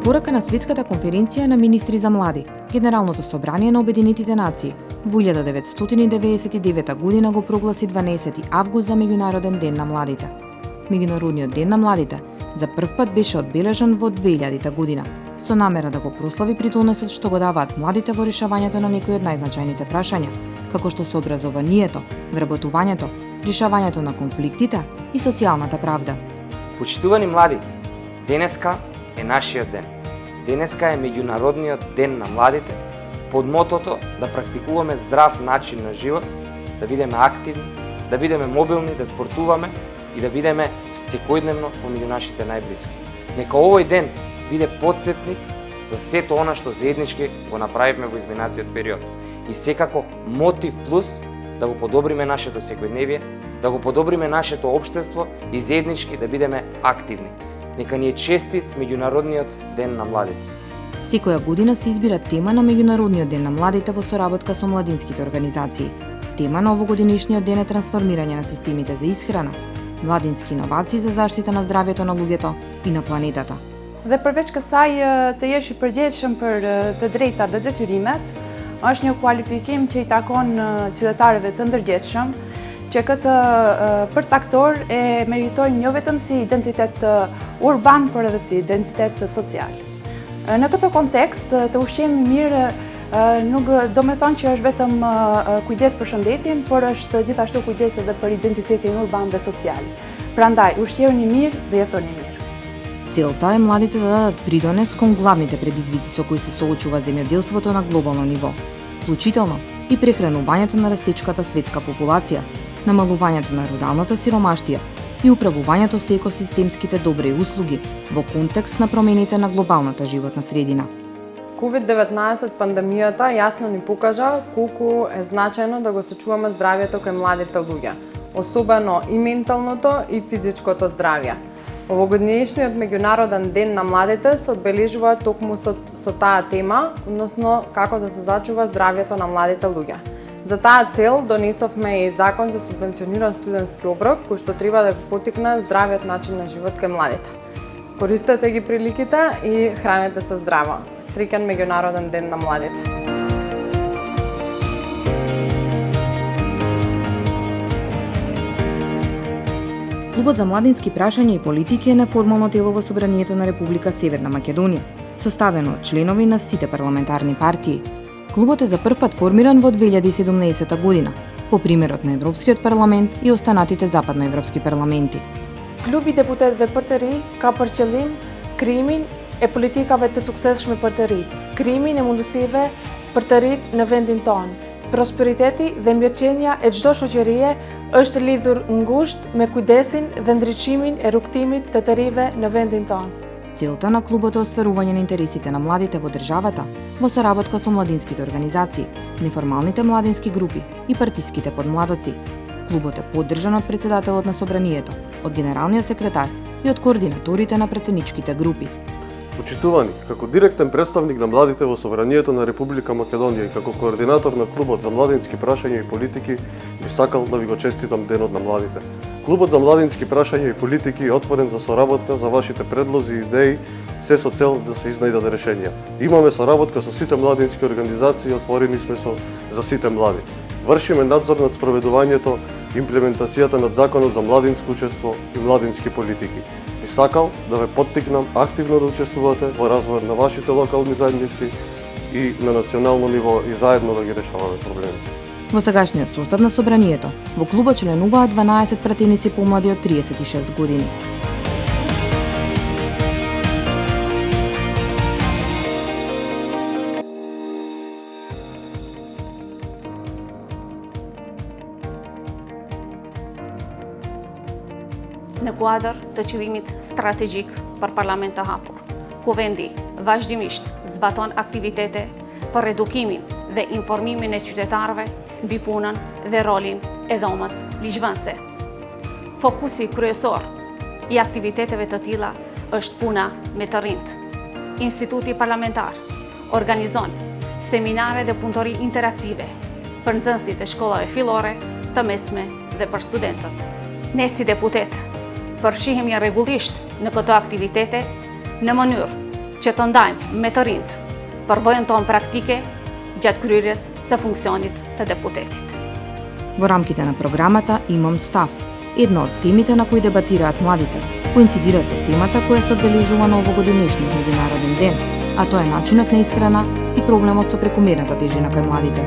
препорака на Светската конференција на министри за млади, Генералното собрание на Обединетите нации во 1999 година го прогласи 12 август за Меѓународен ден на младите. Меѓународниот ден на младите за прв пат беше одбележан во 2000 година, со намера да го прослави придонесот што го даваат младите во решавањето на некои од најзначајните прашања, како што се образованието, вработувањето, решавањето на конфликтите и социјалната правда. Почитувани млади, денеска е нашиот ден. Денеска е Меѓународниот ден на младите, под мотото да практикуваме здрав начин на живот, да бидеме активни, да бидеме мобилни, да спортуваме и да бидеме секојдневно помеѓу нашите најблиски. Нека овој ден биде потсетник за сето она што заеднички го направивме во изминатиот период и секако мотив плюс да го подобриме нашето секојдневие, да го подобриме нашето општество и заеднички да бидеме активни. Нека ни е честит Меѓународниот ден на младите. Секоја година се избира тема на Меѓународниот ден на младите во соработка со младинските организации. Тема на овогодинишниот ден е трансформирање на системите за исхрана, mladinski inovacji za zaštita na zdravjeto na lugjeto i na planetata. Dhe përveç kësaj të jesh i përgjegjshëm për të drejtat dhe detyrimet, është një kualifikim që i takon qytetarëve të ndërgjegjshëm, që këtë përcaktor e meritojnë jo vetëm si identitet urban, por edhe si identitet social. Në këtë kontekst, të ushqimi mirë nuk do me thonë që është vetëm kujdes për shëndetin, por është gjithashtu kujdes edhe për identitetin urban dhe social. Prandaj, ushqiruni mirë dhe jetoni mirë. Целта е младите да дадат придонес кон главните предизвици со кои се соочува земјоделството на глобално ниво, вклучително и прехранувањето на растечката светска популација, намалувањето на руралната сиромаштија и управувањето со екосистемските добри услуги во контекст на промените на глобалната животна средина. COVID-19 пандемијата јасно ни покажа колку е значајно да го сочуваме здравјето кај младите луѓе, особено и менталното и физичкото здравје. Овогодишниот Меѓународен ден на младите се одбележува токму со таа тема, односно како да се зачува здравјето на младите луѓе. За таа цел донесовме и закон за субвенциониран студентски оброк, кој што треба да поттикне здравиот начин на живот кај младите. Користете ги приликите и хранете се здраво. Среќен Меѓународен ден на младите. Клубот за младински прашања и политики е неформално тело во Собранието на Република Северна Македонија, составено од членови на сите парламентарни партии. Клубот е за прв пат формиран во 2017 година, по примерот на Европскиот парламент и останатите западноевропски парламенти. Klubi i deputetëve për të ri ka për qëllim krijimin e politikave të suksesshme për të rinjt, krijimin e mundësive për të rinjt në vendin tonë. Prosperiteti dhe mirëqenia e çdo shoqërie është lidhur ngushtë me kujdesin dhe ndriçimin e rrugtimit të të rive në vendin tonë. Целта на клубот е остварување на интересите на младите во државата во соработка со младинските организации, неформалните младински групи и партиските подмладоци. Клубот е поддржан од председателот на Собранието, од генералниот секретар и од координаторите на претеничките групи. Почитувани, како директен представник на младите во Собранието на Република Македонија и како координатор на Клубот за младински прашања и политики, би сакал да ви го честитам Денот на младите. Клубот за младински прашања и политики е отворен за соработка за вашите предлози и идеи, се со цел да се изнајдат решенија. Имаме соработка со сите младински организации, отворени сме за сите млади. Вршиме надзор над спроведувањето, имплементацијата над Законот за младинско учество и младински политики. Би сакал да ве поттикнам активно да учествувате во развој на вашите локални заедници и на национално ниво и заедно да ги решаваме проблемите. Во сегашниот состав на Собранието, во клубот членуваат 12 пратеници помлади од 36 години. Në kuadër të qëllimit strategjik për Parlament të hapur, ku vendi vazhdimisht zbaton aktivitete për edukimin dhe informimin e qytetarëve mbi punën dhe rolin e dhomës ligjvënëse. Fokusi kryesor i aktiviteteve të tilla është puna me të rinjt. Instituti Parlamentar organizon seminare dhe punëtori interaktive për nxënësit e shkollave fillore, të mesme dhe për studentët. Ne si deputet përfshihemi rregullisht në këto aktivitete në mënyrë që të ndajmë me të rinjt përvojën tonë praktike gjatë kryerjes së funksionit të deputetit. Во рамките на програмата Имам став, една од темите на кои дебатираат младите, коинцидира со темата која се одбележува на овогодинешниот меѓународен ден, а тоа е начинот на исхрана и проблемот со прекомерната тежина кај младите.